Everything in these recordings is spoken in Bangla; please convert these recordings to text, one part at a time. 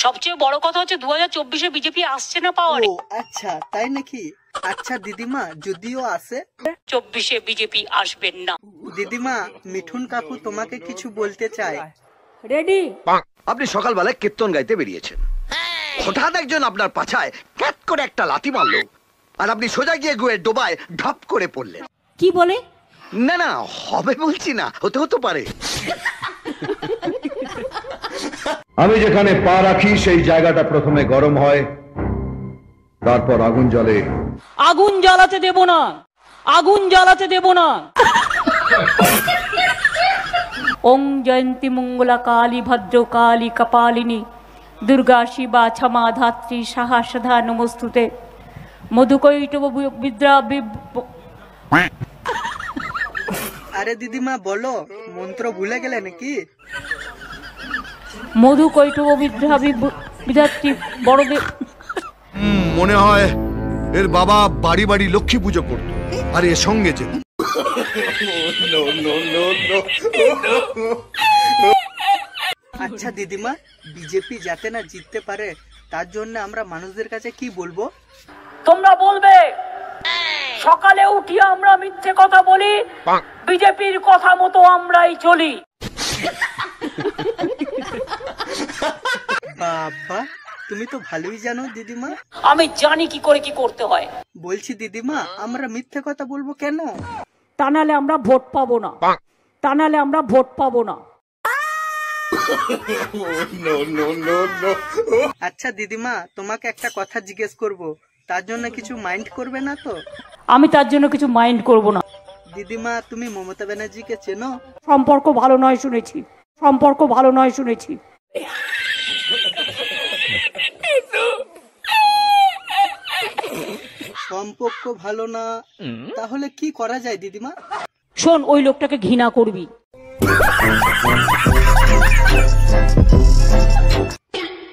সবচেয়ে বড় কথা হচ্ছে 2024-এ বিজেপি আসছে না পাওয়ারে। ও আচ্ছা, তাই নাকি? আচ্ছা দিদিমা, যদিও আসে 24-এ বিজেপি আসবেন না। দিদিমা, মিঠুন কাকু তোমাকে কিছু বলতে চায়। রেডি? আপনি সকালবেলায় কীর্তন গাইতে বেরিয়েছেন, হঠাৎ একজন আপনার পাছায় ক্যাট করে একটা লাথি মারলো, আর আপনি সোজা গিয়ে গুয়ের ডোবায় ঢপ করে পড়লেন। কি বলে? না না, হবে বলছি না, হতে পারে। আমি যেখানে পা রাখি সেই জায়গাটা প্রথমে গরম হয়, তারপর আগুন জ্বলে। আগুন জ্বালাতে দেব না, আগুন জ্বালাতে দেব না। ওং জয়ন্তী মঙ্গলা কালী ভদ্র কালী কপালিনী দুর্গা শিবা ক্ষমা ধাত্রী সাহা সধা নমস্তুতে মধুকৈটব বিদ্রা। আরে দিদিমা বলো, মন্ত্র ভুলে গেলে নাকি? মধুকৈটব বিদ্রা বিধাত্রী বড়দেব। মনে হয় এর বাবা বাড়ি বাড়ি লক্ষ্মী পুজো করত, আর এর সঙ্গে যেত। আচ্ছা দিদিমা, বিজেপি যাতে না জিততে পারে তার জন্য আমরা মানুষদের কাছে কি বলবো? তোমরা বলবে সকালে উঠিয়ে আমরা মিথ্যে কথা বলি, বিজেপির কথা মতো আমরাই চলি। বাবা, তুমি তো ভালোই জানো দিদিমা। আমি জানি কি করে কি করতে হয়। বলছি দিদিমা, আমরা মিথ্যে কথা বলবো কেন? তা নাহলে আমরা ভোট পাবো না, তা নাহলে আমরা ভোট পাবো না। আচ্ছা দিদিমা, তোমাকে একটা কথা জিজ্ঞেস করব, তার জন্য কিছু মাইন্ড করবে না তো? আমি তার জন্য কিছু মাইন্ড করব না। দিদিমা, তুমি মমতা ব্যানার্জিকে চেনো? সম্পর্ক ভালো নয় শুনেছি, সম্পর্ক ভালো নয় শুনেছি। সম্পর্ক ভালো না, তাহলে কি করা যায় দিদিমা? শোন, ওই লোকটাকে ঘৃণা করবি।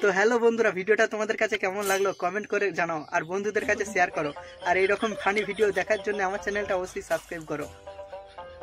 তো হ্যালো বন্ধুরা, ভিডিওটা তোমাদের কাছে কেমন লাগলো কমেন্ট করে জানাও, আর বন্ধুদের কাছে শেয়ার করো, আর এইরকম ফানি ভিডিও দেখার জন্য আমার চ্যানেলটা অবশ্যই সাবস্ক্রাইব করো।